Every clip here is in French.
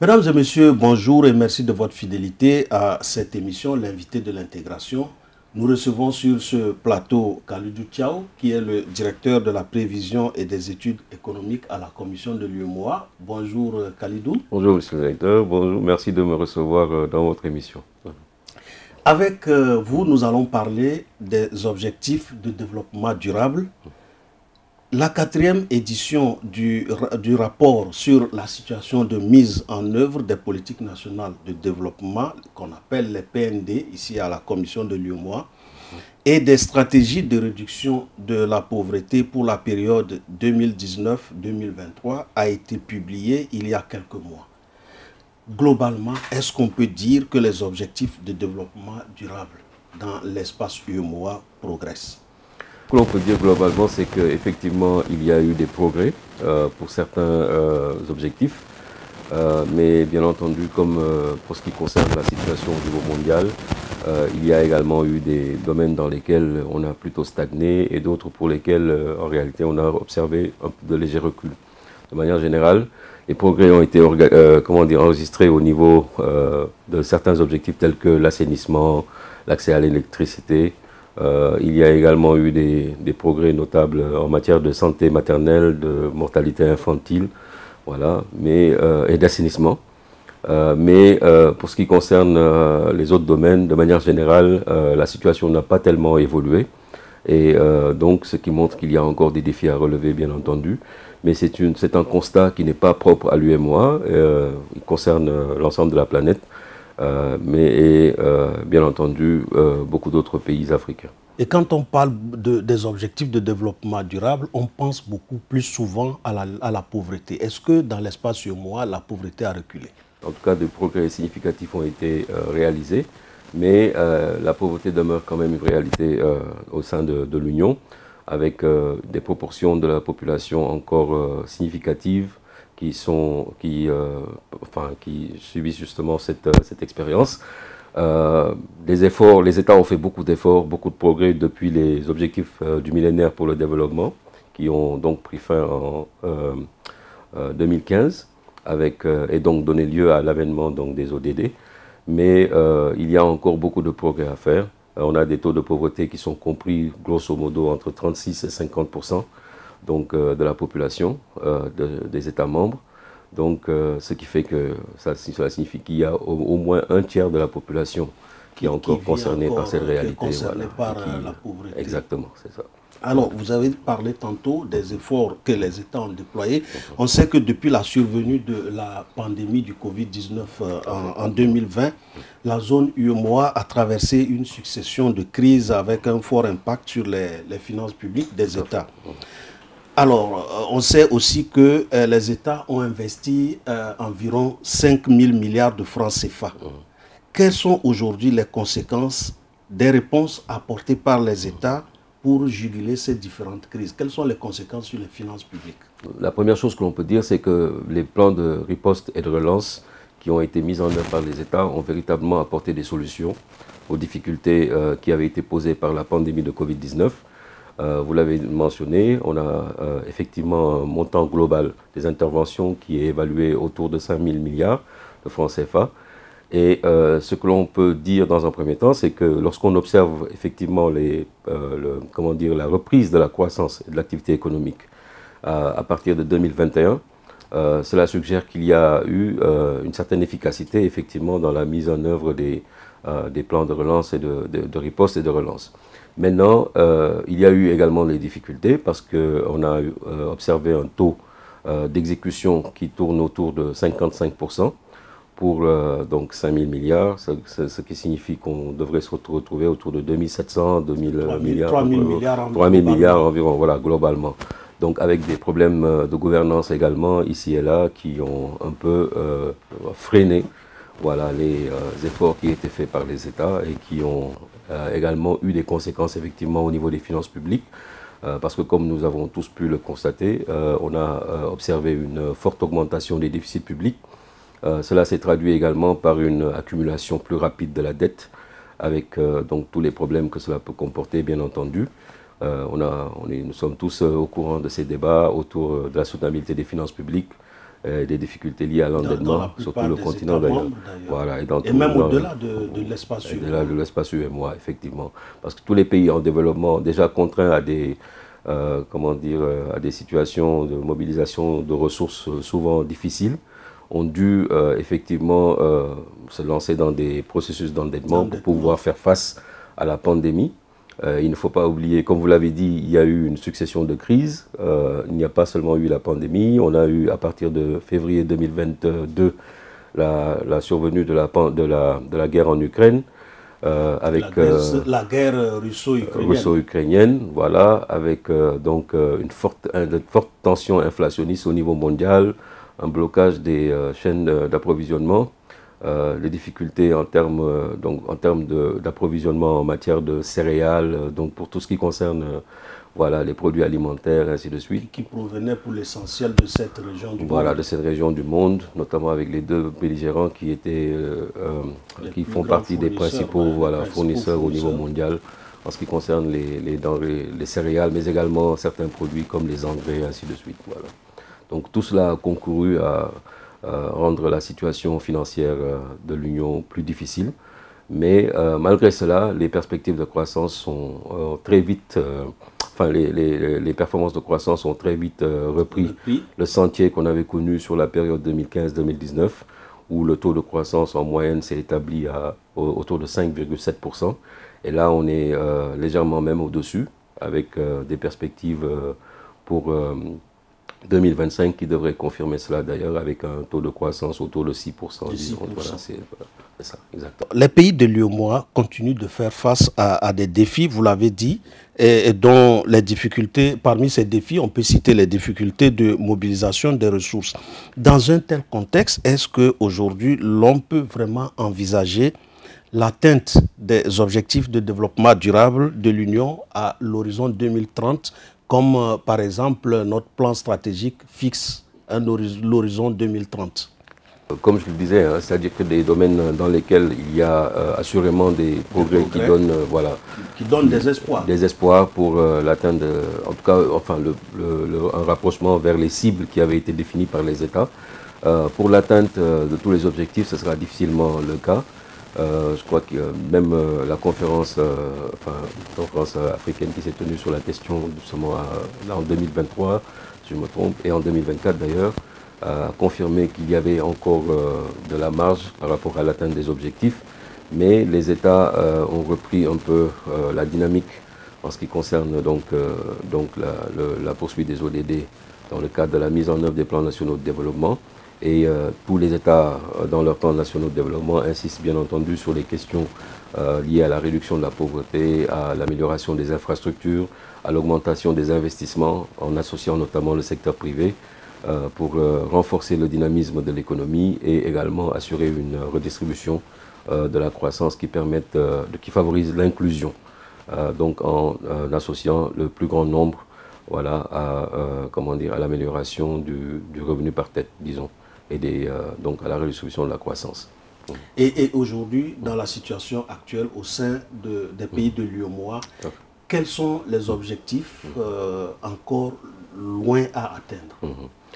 Mesdames et messieurs, bonjour et merci de votre fidélité à cette émission, l'invité de l'intégration. Nous recevons sur ce plateau Khalidou Thiaw, qui est le directeur de la prévision et des études économiques à la commission de l'UEMOA. Bonjour Khalidou. Bonjour monsieur le directeur, bonjour, merci de me recevoir dans votre émission. Avec vous, nous allons parler des objectifs de développement durable. La 4e édition du rapport sur la situation de mise en œuvre des politiques nationales de développement, qu'on appelle les PND, ici à la commission de l'UEMOA, et des stratégies de réduction de la pauvreté pour la période 2019-2023 a été publiée il y a quelques mois. Globalement, est-ce qu'on peut dire que les objectifs de développement durable dans l'espace UEMOA progressent? Ce que l'on peut dire globalement, c'est qu'effectivement, il y a eu des progrès pour certains objectifs. Mais bien entendu, comme pour ce qui concerne la situation au niveau mondial, il y a également eu des domaines dans lesquels on a plutôt stagné et d'autres pour lesquels, en réalité, on a observé un peu de légers reculs. De manière générale, les progrès ont été enregistrés au niveau de certains objectifs tels que l'assainissement, l'accès à l'électricité. Il y a également eu des progrès notables en matière de santé maternelle, de mortalité infantile, voilà, et d'assainissement. Mais pour ce qui concerne les autres domaines, de manière générale, la situation n'a pas tellement évolué. Et donc, ce qui montre qu'il y a encore des défis à relever, bien entendu. Mais c'est un constat qui n'est pas propre à l'UEMOA, il concerne l'ensemble de la planète. Mais bien entendu beaucoup d'autres pays africains. Et quand on parle des objectifs de développement durable, on pense beaucoup plus souvent à la pauvreté. Est-ce que dans l'espace UEMOA, la pauvreté a reculé? En tout cas, des progrès significatifs ont été réalisés, mais la pauvreté demeure quand même une réalité au sein de l'Union, avec des proportions de la population encore significatives, qui subissent justement cette expérience. Les États ont fait beaucoup d'efforts, beaucoup de progrès depuis les objectifs du millénaire pour le développement, qui ont donc pris fin en 2015, et donc donné lieu à l'avènement des ODD. Mais il y a encore beaucoup de progrès à faire. On a des taux de pauvreté qui sont compris grosso modo entre 36 et 50%. Donc, de la population des États membres. Donc, ce qui fait que cela signifie qu'il y a au moins un tiers de la population qui est encore concernée par cette réalité. Concernée par la pauvreté. Exactement, c'est ça. Alors, vous avez parlé tantôt des efforts que les États ont déployés. On sait que depuis la survenue de la pandémie du Covid-19 en 2020, la zone UEMOA a traversé une succession de crises avec un fort impact sur les finances publiques des États. Alors, on sait aussi que les États ont investi environ 5 000 milliards de francs CFA. Quelles sont aujourd'hui les conséquences des réponses apportées par les États pour juguler ces différentes crises? Quelles sont les conséquences sur les finances publiques? La première chose que l'on peut dire, c'est que les plans de riposte et de relance qui ont été mis en œuvre par les États ont véritablement apporté des solutions aux difficultés qui avaient été posées par la pandémie de Covid-19. Vous l'avez mentionné, on a effectivement un montant global des interventions qui est évalué autour de 5 000 milliards de francs CFA. Et ce que l'on peut dire dans un premier temps, c'est que lorsqu'on observe effectivement la reprise de la croissance et de l'activité économique à partir de 2021, cela suggère qu'il y a eu une certaine efficacité effectivement dans la mise en œuvre des plans de relance et de riposte et de relance. Maintenant, il y a eu également des difficultés parce qu'on a observé un taux d'exécution qui tourne autour de 55% pour donc 5 000 milliards, ce qui signifie qu'on devrait se retrouver autour de 2 700, 2 000 milliards, 3 000 milliards, 3 000 milliards environ, voilà, globalement. Donc avec des problèmes de gouvernance également ici et là qui ont un peu freiné voilà, les efforts qui étaient faits par les États et qui ont également eu des conséquences effectivement au niveau des finances publiques. Parce que comme nous avons tous pu le constater, on a observé une forte augmentation des déficits publics. Cela s'est traduit également par une accumulation plus rapide de la dette, avec donc tous les problèmes que cela peut comporter, bien entendu. Nous sommes tous au courant de ces débats autour de la soutenabilité des finances publiques des difficultés liées à l'endettement, surtout le continent d'ailleurs. Voilà, et même au-delà de l'espace UEMOA. Au-delà de l'espace UEMOA, effectivement. Parce que tous les pays en développement, déjà contraints à des, comment dire, à des situations de mobilisation de ressources souvent difficiles, ont dû effectivement se lancer dans des processus d'endettement pour pouvoir faire face à la pandémie. Il ne faut pas oublier, comme vous l'avez dit, il y a eu une succession de crises. Il n'y a pas seulement eu la pandémie, on a eu à partir de février 2022 la survenue de la guerre en Ukraine. Avec la guerre russo-ukrainienne, voilà, avec donc une forte tension inflationniste au niveau mondial, un blocage des chaînes d'approvisionnement. Les difficultés en termes d'approvisionnement en matière de céréales, donc pour tout ce qui concerne voilà, les produits alimentaires, ainsi de suite. Qui provenaient pour l'essentiel de cette région du monde. Voilà, de cette région du monde, notamment avec les deux belligérants qui étaient, qui font partie des principaux fournisseurs au niveau mondial en ce qui concerne les denrées, les céréales, mais également certains produits comme les engrais, ainsi de suite. Voilà. Donc tout cela a concouru à rendre la situation financière de l'Union plus difficile. Mais malgré cela, les perspectives de croissance sont très vite, les performances de croissance ont très vite repris le sentier qu'on avait connu sur la période 2015-2019, où le taux de croissance en moyenne s'est établi autour de 5,7%. Et là, on est légèrement même au-dessus, avec des perspectives pour 2025 qui devrait confirmer cela d'ailleurs avec un taux de croissance autour de 6%. Disons. Voilà, c'est ça, exactement. Les pays de l'UEMOA continuent de faire face à des défis, vous l'avez dit, et dont les difficultés, parmi ces défis, on peut citer les difficultés de mobilisation des ressources. Dans un tel contexte, est-ce qu'aujourd'hui, l'on peut vraiment envisager l'atteinte des objectifs de développement durable de l'Union à l'horizon 2030, comme par exemple notre plan stratégique fixe l'horizon 2030. Comme je le disais, hein, c'est-à-dire que des domaines dans lesquels il y a assurément des progrès qui donnent, qui donnent des espoirs. Des espoirs pour l'atteinte, en tout cas, enfin, un rapprochement vers les cibles qui avaient été définies par les États. Pour l'atteinte de tous les objectifs, ce sera difficilement le cas. Je crois que même la conférence africaine qui s'est tenue sur la question justement là en 2023, si je me trompe, et en 2024 d'ailleurs, a confirmé qu'il y avait encore de la marge par rapport à l'atteinte des objectifs, mais les États ont repris un peu la dynamique en ce qui concerne donc la poursuite des ODD dans le cadre de la mise en œuvre des plans nationaux de développement. Et tous les États, dans leurs plans nationaux de développement, insistent bien entendu sur les questions liées à la réduction de la pauvreté, à l'amélioration des infrastructures, à l'augmentation des investissements, en associant notamment le secteur privé pour renforcer le dynamisme de l'économie et également assurer une redistribution de la croissance qui favorise l'inclusion. Donc en associant le plus grand nombre à l'amélioration du revenu par tête, disons, et donc à la redistribution de la croissance. Et aujourd'hui, dans la situation actuelle au sein des pays de l'UEMOA, quels sont les objectifs encore loin à atteindre?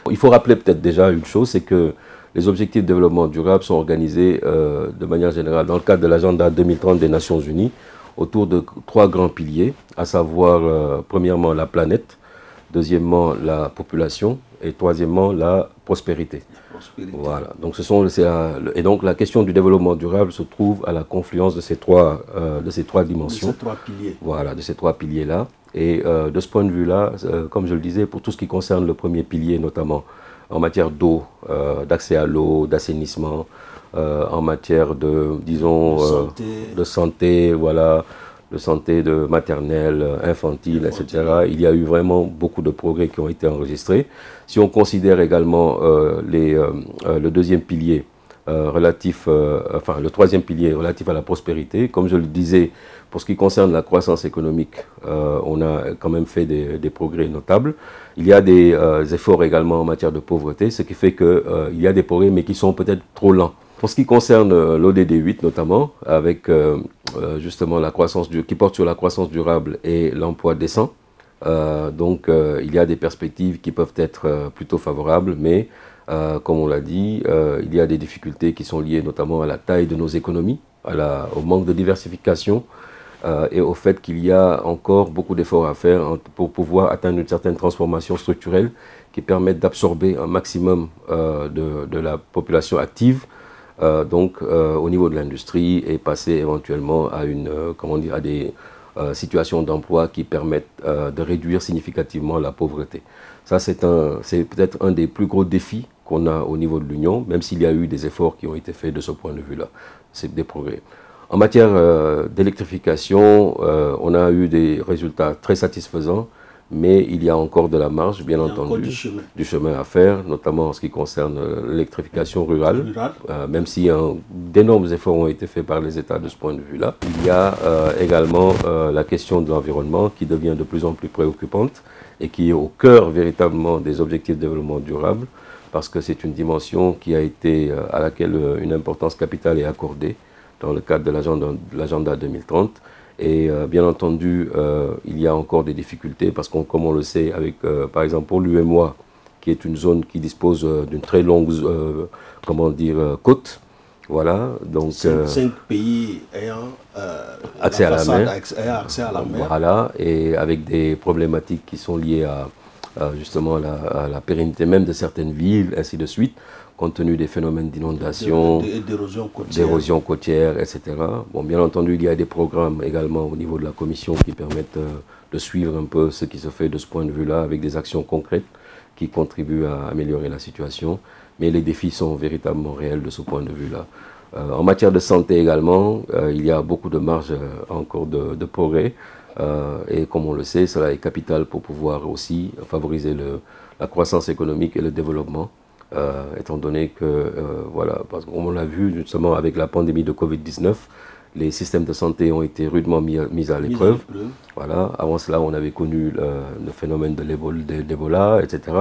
Il faut rappeler peut-être déjà une chose, c'est que les objectifs de développement durable sont organisés de manière générale dans le cadre de l'agenda 2030 des Nations Unies autour de 3 grands piliers, à savoir premièrement la planète, deuxièmement la population et troisièmement la prospérité. Voilà. Donc et donc la question du développement durable se trouve à la confluence de ces trois dimensions. De ces 3 piliers. Voilà, de ces 3 piliers-là. Et de ce point de vue-là, comme je le disais, pour tout ce qui concerne le premier pilier, notamment en matière d'eau, d'accès à l'eau, d'assainissement, en matière de, disons, de santé, voilà, de santé de maternelle, infantile, etc. Il y a eu vraiment beaucoup de progrès qui ont été enregistrés. Si on considère également le deuxième pilier le troisième pilier relatif à la prospérité, comme je le disais, pour ce qui concerne la croissance économique, on a quand même fait des progrès notables. Il y a des efforts également en matière de pauvreté, ce qui fait qu'il y a des progrès, mais qui sont peut-être trop lents. Pour ce qui concerne l'ODD 8 notamment, avec justement la croissance qui porte sur la croissance durable et l'emploi décent, il y a des perspectives qui peuvent être plutôt favorables, mais Comme on l'a dit, il y a des difficultés qui sont liées notamment à la taille de nos économies, au manque de diversification et au fait qu'il y a encore beaucoup d'efforts à faire pour pouvoir atteindre une certaine transformation structurelle qui permette d'absorber un maximum de la population active, au niveau de l'industrie et passer éventuellement à à des situations d'emploi qui permettent de réduire significativement la pauvreté. Ça, c'est peut-être un des plus gros défis qu'on a au niveau de l'Union, même s'il y a eu des efforts qui ont été faits de ce point de vue-là. C'est des progrès. En matière d'électrification, on a eu des résultats très satisfaisants, mais il y a encore de la marge, bien entendu, du chemin à faire, notamment en ce qui concerne l'électrification rurale, même si d'énormes efforts ont été faits par les États de ce point de vue-là. Il y a également la question de l'environnement qui devient de plus en plus préoccupante et qui est au cœur véritablement des objectifs de développement durable, parce que c'est une dimension à laquelle une importance capitale est accordée dans le cadre de l'agenda 2030. Et bien entendu, il y a encore des difficultés parce que, comme on le sait, par exemple pour l'UEMOA, qui est une zone qui dispose d'une très longue côte, voilà, donc 5 pays ayant accès à la mer, voilà, et avec des problématiques qui sont liées justement à la pérennité même de certaines villes, ainsi de suite, compte tenu des phénomènes d'inondation, d'érosion côtière, etc. Bon, bien entendu, il y a des programmes également au niveau de la Commission qui permettent de suivre un peu ce qui se fait de ce point de vue-là, avec des actions concrètes qui contribuent à améliorer la situation. Mais les défis sont véritablement réels de ce point de vue-là. En matière de santé également, il y a beaucoup de marge encore de progrès. Et comme on le sait, cela est capital pour pouvoir aussi favoriser la croissance économique et le développement. Étant donné que, voilà, parce qu'on l'a vu justement avec la pandémie de Covid-19, les systèmes de santé ont été rudement mis à l'épreuve. Voilà. Avant cela, on avait connu le phénomène de l'Ebola, etc.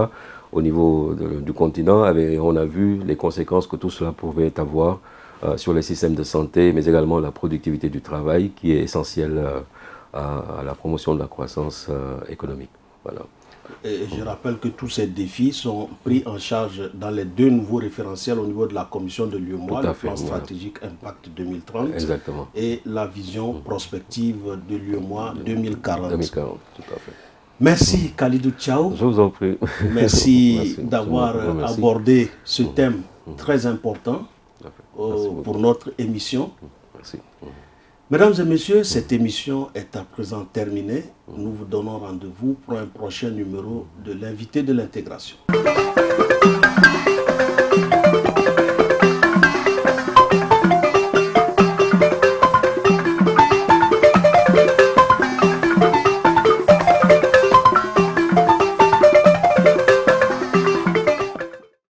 Au niveau du continent, on a vu les conséquences que tout cela pouvait avoir sur les systèmes de santé, mais également la productivité du travail, qui est essentielle à la promotion de la croissance économique. Voilà. Et je rappelle que tous ces défis sont pris en charge dans les 2 nouveaux référentiels au niveau de la commission de l'UEMOA, le plan stratégique Impact 2030 Exactement. Et la vision prospective de l'UEMOA 2040. 2040, tout à fait. Merci Khalidou Thiaw. Je vous en prie. Merci d'avoir abordé ce thème très important pour notre émission. Merci. Mesdames et messieurs, cette émission est à présent terminée. Nous vous donnons rendez-vous pour un prochain numéro de l'invité de l'intégration.